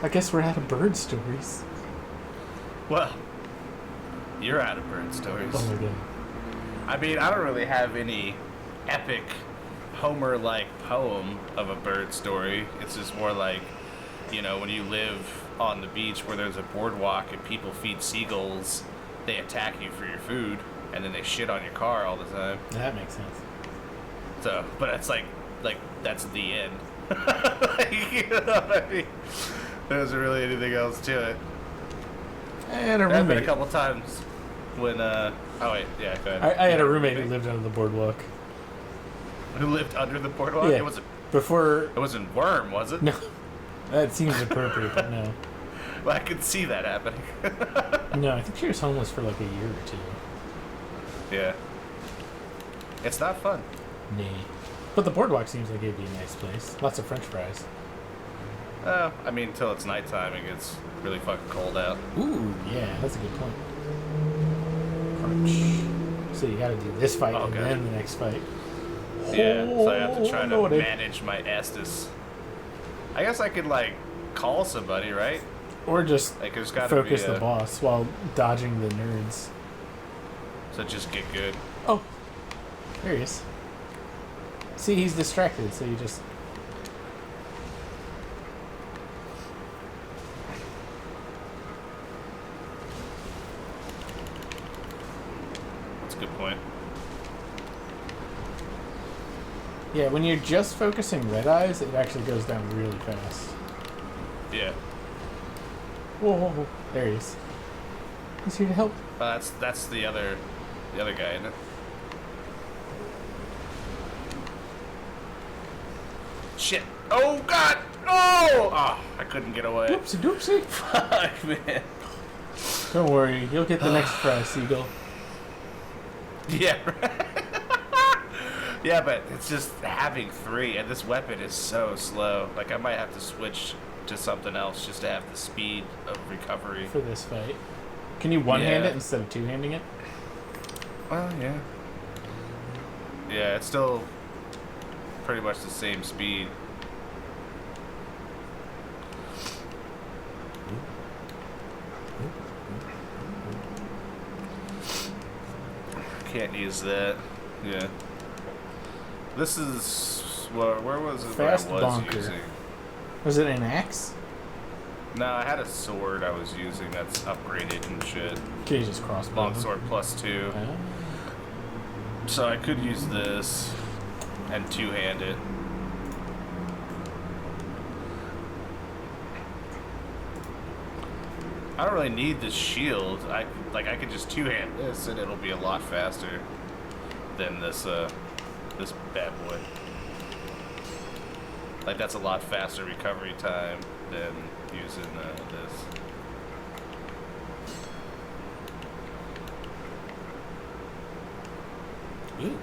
I guess we're out of bird stories. Well, you're out of bird stories. Oh my god. I mean, I don't really have any epic Homer-like poem of a bird story. It's just more like, you know, when you live on the beach where there's a boardwalk and people feed seagulls, they attack you for your food, and then they shit on your car all the time. That makes sense. So, but it's like that's the end. Like, you know what I mean? There isn't really anything else to it. I had a There have been roommate. a couple times when, oh wait, yeah, go ahead. I had a roommate who lived under the boardwalk. Who lived under the boardwalk? Yeah. It wasn't Worm, was it? No. That seems appropriate, but no. Well, I could see that happening. No, I think she was homeless for like a year or two. Yeah. It's not fun. Nah. But the boardwalk seems like it'd be a nice place. Lots of french fries. I mean, until it's nighttime, it gets really fucking cold out. Ooh, yeah, that's a good point. Crunch. So you gotta do this fight and then the next fight. Yeah, so I have to try to Lordy. manage my Estus. I guess I could, like, call somebody, right? Or just Like, there's gotta focus be the boss while dodging the nerds. So just get good. Oh, there he is. See, he's distracted, so you just... That's a good point. Yeah, when you're just focusing red eyes, it actually goes down really fast. Yeah. Whoa, whoa, whoa. There he is. He's here to help. That's the other guy, isn't it? Shit. Oh, God! Oh! Oh, I couldn't get away. Doopsie doopsie. Fuck, man. Don't worry, you'll get the next prize, Seagull. Yeah, right. Yeah, but it's just having 3, and this weapon is so slow. Like, I might have to switch to something else just to have the speed of recovery. For this fight. Can you one-hand Yeah. it instead of two-handing it? Well, yeah. Yeah, it's still pretty much the same speed. Can't use that. Yeah. This is where was it? Fast that I was bonker. using. Was it an axe? No, I had a sword I was using that's upgraded and shit. Can you just crossbow? Longsword +2. So I could use this and two-hand it. I don't really need this shield. I could just two-hand this and it'll be a lot faster than this this bad boy. Like, that's a lot faster recovery time than using this. Ooh.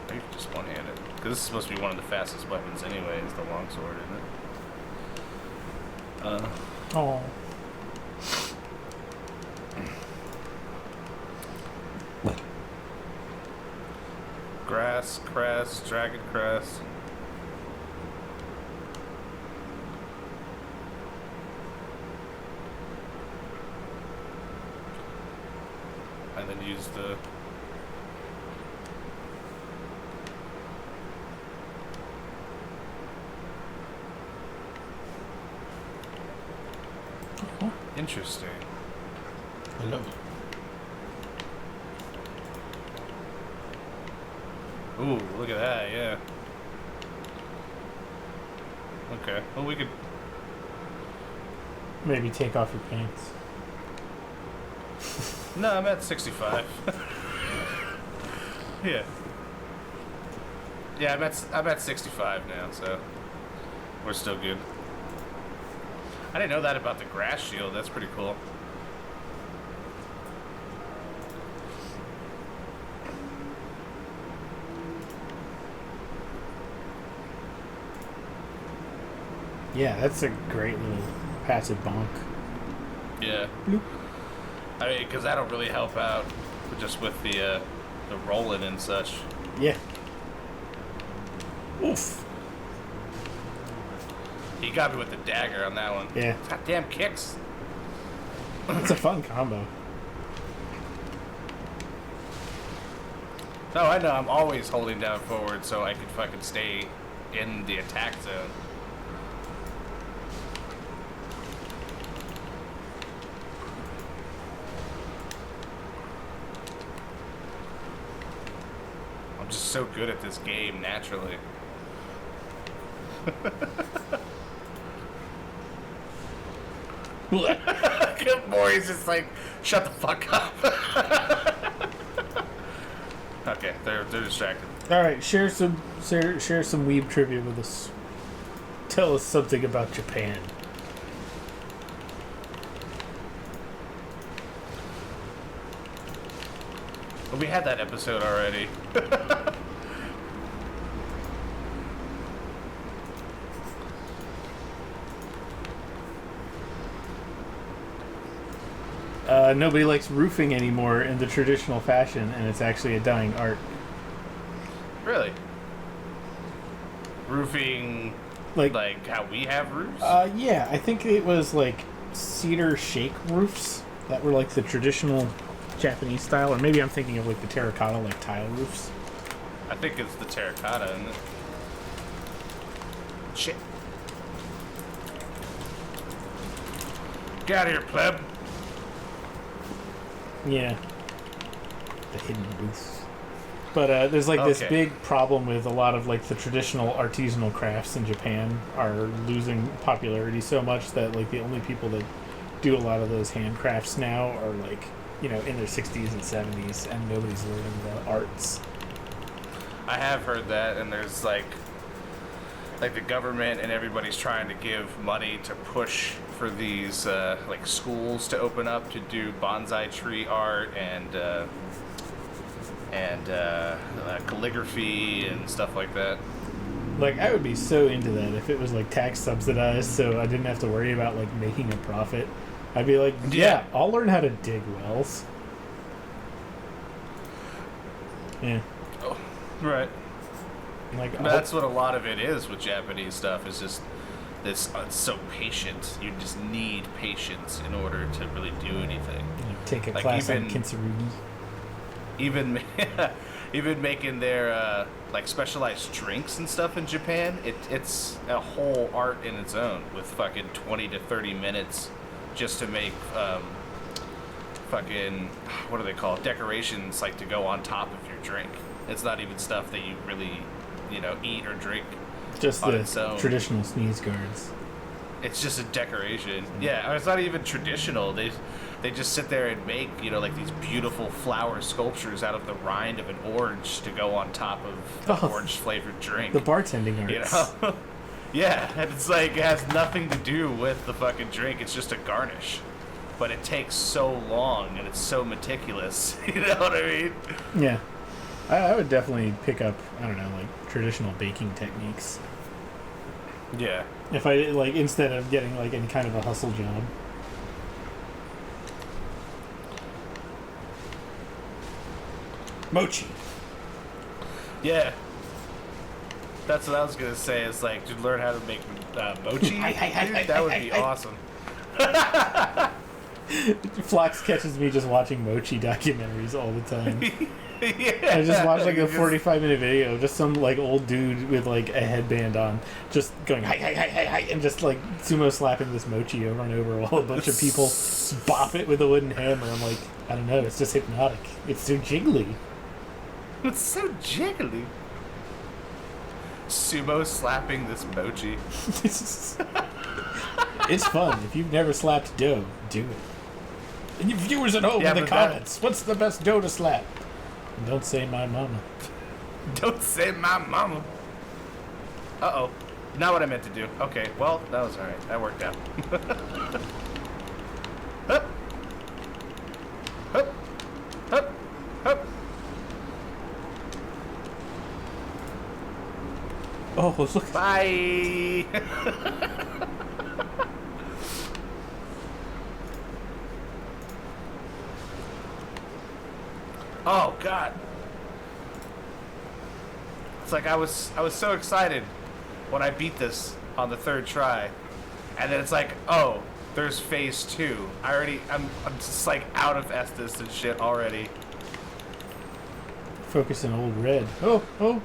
Maybe just one-handed. Because this is supposed to be one of the fastest weapons anyway, is the longsword, isn't it? Oh. Grass, cress, dragon cress. And then use the... Interesting. I love it. Ooh, look at that, yeah. Okay, well we could... Maybe take off your pants. No, I'm at 65. Yeah. Yeah, I'm at 65 now, so we're still good. I didn't know that about the grass shield. That's pretty cool. Yeah, that's a great little passive bonk. Yeah. Bloop. I mean, because that'll really help out just with the rolling and such. Yeah. Oof. He got me with the dagger on that one. Yeah. Goddamn kicks. It's a fun combo. No, I know. I'm always holding down forward so I can fucking stay in the attack zone. I'm just so good at this game naturally. Maury's just like, shut the fuck up. Okay, they're distracted. All right, share some weeb trivia with us. Tell us something about Japan. Well, we had that episode already. Nobody likes roofing anymore in the traditional fashion, and it's actually a dying art. Really? Roofing, like how we have roofs? Yeah, I think it was like cedar shake roofs that were like the traditional Japanese style, or maybe I'm thinking of like the terracotta like tile roofs. I think it's the terracotta, isn't it? Shit. Get out of here, pleb. Yeah. The hidden roofs. But there's like this big problem with a lot of like the traditional artisanal crafts in Japan are losing popularity so much that like the only people that do a lot of those handcrafts now are like, you know, in their 60s and 70s, and nobody's learning the arts. I have heard that, and there's like the government and everybody's trying to give money to push for these like schools to open up to do bonsai tree art and calligraphy and stuff like that. Like, I would be so into that if it was like tax subsidized, so I didn't have to worry about like making a profit. I'd be like, yeah, I'll learn how to dig wells. Yeah. Oh, right. Like, that's what a lot of it is with Japanese stuff. Is just this. It's so patient. You just need patience in order to really do anything. You take a class on kintsugi. Even making their like specialized drinks and stuff in Japan, it's a whole art in its own with fucking 20 to 30 minutes just to make fucking, what do they call it, decorations like to go on top of your drink. It's not even stuff that you really, you know, eat or drink. Just the traditional sneeze guards. It's just a decoration. Yeah, it's not even traditional. They just sit there and make, you know, like these beautiful flower sculptures out of the rind of an orange to go on top of an orange flavored drink. The bartending arts. You know? Yeah, and it's like, it has nothing to do with the fucking drink. It's just a garnish. But it takes so long and it's so meticulous. You know what I mean? Yeah. I would definitely pick up, I don't know, like traditional baking techniques. Yeah. If I, like, instead of getting like any kind of a hustle job. Mochi. Yeah. That's what I was going to say. It's like, to learn how to make mochi. That would be awesome. Flox catches me just watching mochi documentaries all the time. Yeah. I just watched like a 45-minute video of just some like old dude with like a headband on, just going hi, and just like sumo slapping this mochi over and over while a bunch of people bop it with a wooden hammer. I'm like, I don't know, it's just hypnotic. It's so jiggly. It's so jiggly. Sumo slapping this mochi. It's fun. If you've never slapped dough, do it. And your viewers at home in the comments, what's the best dough to slap? And don't say my mama. Don't say my mama. Uh-oh. Not what I meant to do. Okay, well, that was alright. That worked out. Hup. Hup. Hup. Hup. Oh, look. Bye. Oh God! It's like I was so excited when I beat this, on the third try, and then it's like, oh, there's phase 2. I'm just like out of Estus and shit already. Focus on old red. Oh.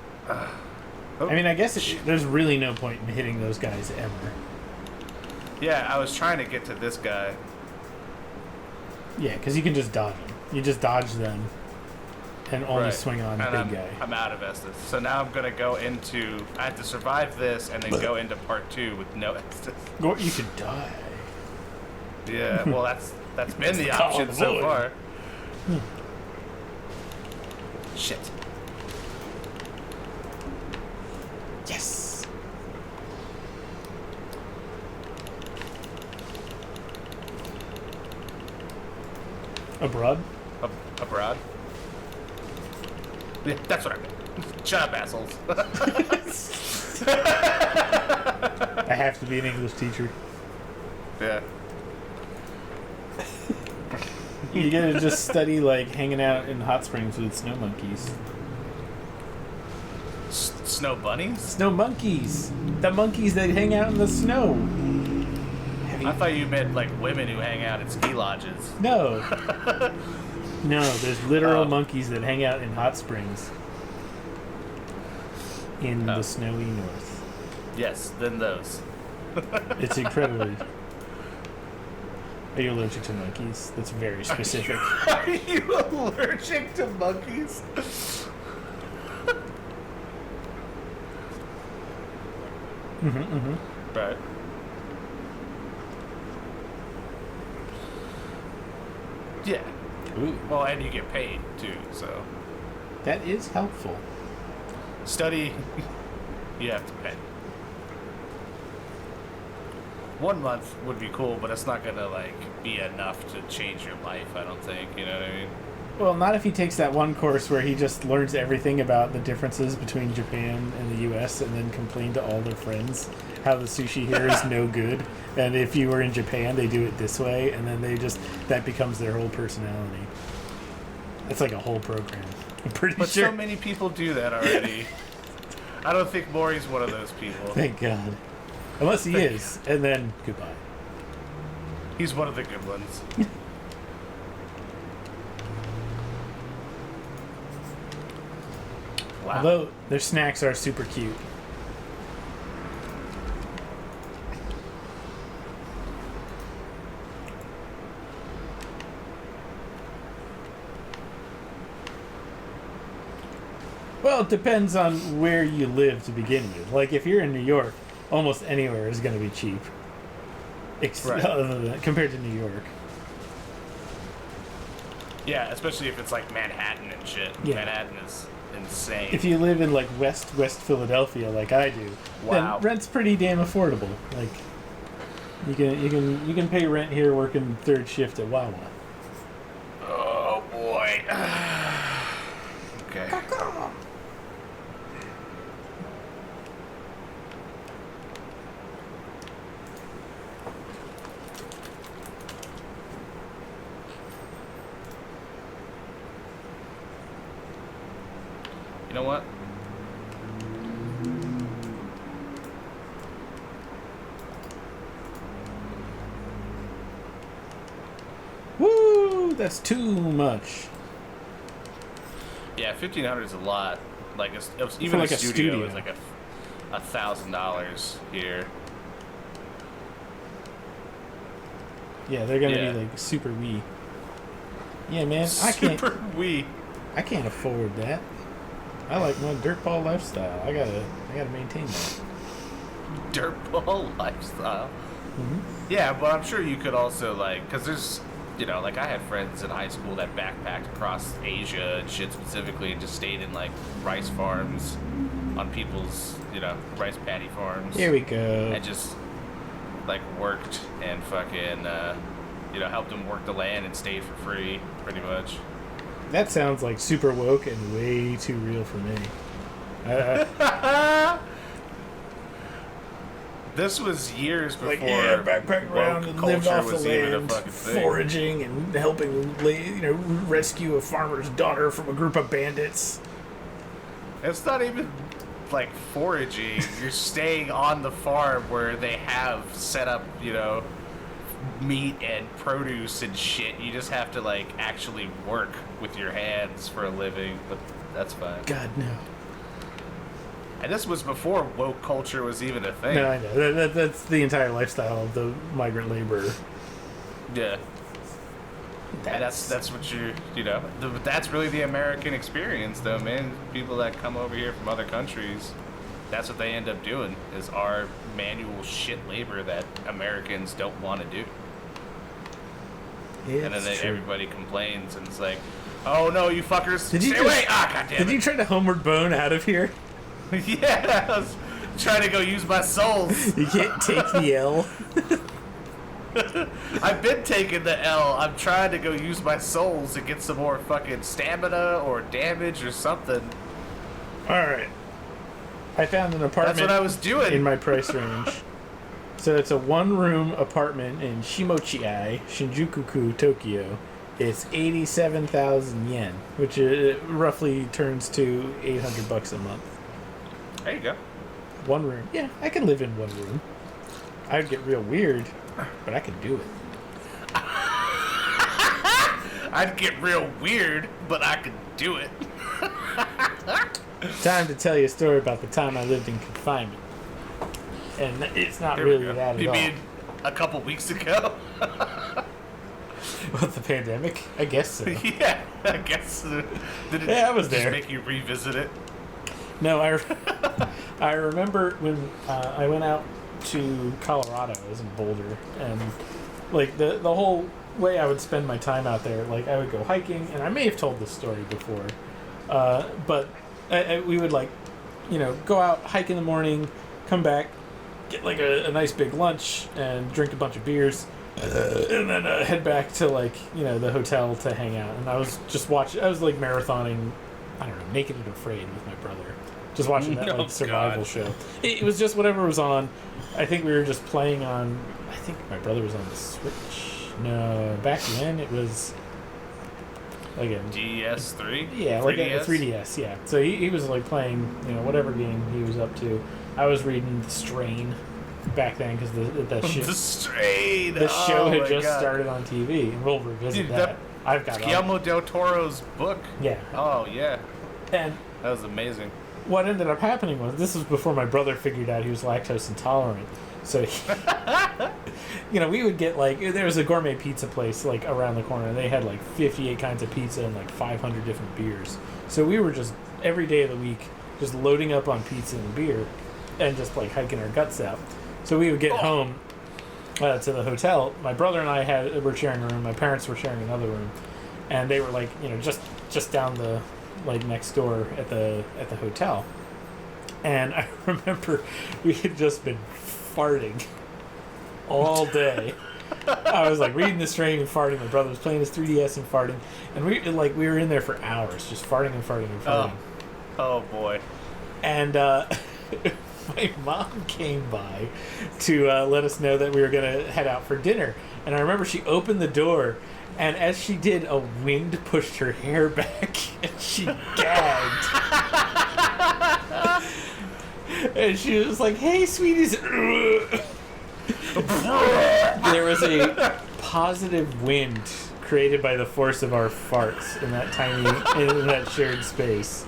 I mean, I guess there's really no point in hitting those guys ever. Yeah, I was trying to get to this guy. Yeah, because you can just dodge them. You just dodge them and only swing on the big guy. I'm out of Estus. So now I'm going to go into... I have to survive this and then go into part 2 with no Estus. Or you could die. Yeah, well, that's been the option so far. Shit. Yes! Abroad? Abroad? Yeah, that's what I meant. Shut up, assholes. I have to be an English teacher. Yeah. You gotta just study, like, hanging out in hot springs with snow monkeys. Snow bunnies? Snow monkeys! The monkeys that hang out in the snow! I thought you meant, like, women who hang out at ski lodges. No. No, there's literal monkeys that hang out in hot springs. In the snowy north. Yes, then those. It's incredibly... Are you allergic to monkeys? That's very specific. Are you allergic to monkeys? Right. Yeah. Ooh. Well, and you get paid, too, so... That is helpful. Study, you have to pay. 1 month would be cool, but it's not gonna, like, be enough to change your life, I don't think, you know what I mean? Well, not if he takes that one course where he just learns everything about the differences between Japan and the U.S. and then complain to all their friends how the sushi here is no good. And if you were in Japan, they do it this way, and then that becomes their whole personality. It's like a whole program. I'm pretty But sure. so many people do that already. I don't think Maury's one of those people. Thank God. Unless he is, and then goodbye. He's one of the good ones. Wow. Although their snacks are super cute. Well, it depends on where you live to begin with. Like, if you're in New York, almost anywhere is going to be cheap. Right. Compared to New York. Yeah, especially if it's like Manhattan and shit. Yeah. Manhattan is insane. If you live in like West Philadelphia, like I do, Wow. then rent's pretty damn affordable. Like, you can pay rent here working third shift at Wawa. Oh boy. Okay. You know what? Woo! That's too much. Yeah, 1,500 is a lot. Like even For like a a studio studio. is like $1,000 here. Yeah, they're gonna Yeah. be like super wee. Yeah, man, Super wee. I can't afford that. I like my dirtball lifestyle. I gotta maintain that. Dirtball lifestyle. Mm-hmm. Yeah, but I'm sure you could also like, cause there's, you know, like I had friends in high school that backpacked across Asia and shit specifically, and just stayed in like rice farms, on people's, you know, rice paddy farms. Here we go. And just like worked and fucking, you know, helped them work the land and stayed for free, pretty much. That sounds like super woke and way too real for me. This was years before. Like, yeah, backpack around and lived off the land, thing. foraging and helping, rescue a farmer's daughter from a group of bandits. It's not even like foraging. You're staying on the farm where they have set up, meat and produce and shit. You just have to like actually work with your hands for a living, but that's fine. God, no. And this was before woke culture was even a thing. No, I know. That's the entire lifestyle of the migrant laborer. Yeah. And that's what that's really the American experience, though, man. People that come over here from other countries, that's what they end up doing, is our manual shit labor that Americans don't want to do. Yeah, and then everybody complains, and it's like, oh no, you fuckers, stay away! Ah, goddamn it. Did you try to homeward bone out of here? Yeah, I was trying to go use my souls. You can't take the L. I've been taking the L. I'm trying to go use my souls to get some more fucking stamina or damage or something. Alright. I found an apartment. That's what I was doing. In my price range. So it's a one-room apartment in Shimochi-ai, Shinjuku, Tokyo. It's 87,000 yen, which roughly turns to $800 a month. There you go. One room. Yeah, I can live in one room. I'd get real weird, but I can do it. I'd get real weird, but I could do it. Time to tell you a story about the time I lived in confinement. And it's not Here really that at all. You mean a couple weeks ago? What, the pandemic? I guess so. Yeah, I guess. Did it I was there. Just make you revisit it? No, I remember when I went out to Colorado. I was in Boulder, and like the whole way I would spend my time out there, like I would go hiking, and I may have told this story before, but we would go out, hike in the morning, come back, get like a nice big lunch, and drink a bunch of beers, and then head back to the hotel to hang out. And I was just watching. I was like marathoning, I don't know, Naked and Afraid with my brother. Just watching that survival show. It was just whatever was on. I think we were just playing on. I think my brother was on the Switch. No, back then it was like a DS3. Yeah, 3DS? Like a 3DS. Yeah. So he was like playing whatever game he was up to. I was reading The Strain back then because that shit. The Strain. The show had just started on TV, and we'll revisit that. I've got Guillermo del Toro's book. Yeah. Oh yeah. And that was amazing. What ended up happening was, this was before my brother figured out he was lactose intolerant. So, we would get there was a gourmet pizza place around the corner, and they had 58 kinds of pizza and 500 different beers. So we were just every day of the week just loading up on pizza and beer, and just hiking our guts out. So we would get home to the hotel. My brother and I were sharing a room. My parents were sharing another room, and they were just down the next door at the hotel. And I remember we had just been farting all day. I was reading The Strain and farting. My brother was playing his 3DS and farting, and we were in there for hours just farting and farting and farting. Oh boy. And my mom came by to let us know that we were gonna head out for dinner. And I remember she opened the door, and as she did, a wind pushed her hair back, and she gagged. And she was like, "Hey, sweeties." There was a positive wind created by the force of our farts in that shared space.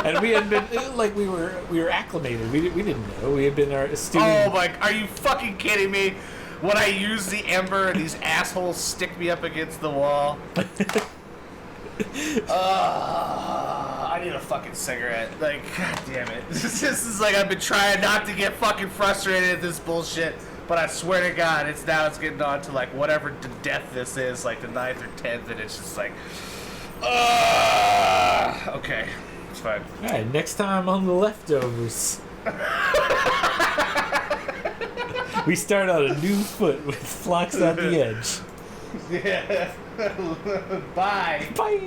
And we had been we were acclimated. We didn't know. We had been our student. Oh my! Are you fucking kidding me? When I use the ember and these assholes stick me up against the wall. I need a fucking cigarette. God damn it. This is I've been trying not to get fucking frustrated at this bullshit, but I swear to God, it's getting on to whatever death this is, the 9th or 10th, and it's just okay. It's fine. Alright, next time on The Leftovers. We start on a new foot with Flocks at the Edge. Yeah. Bye. Bye.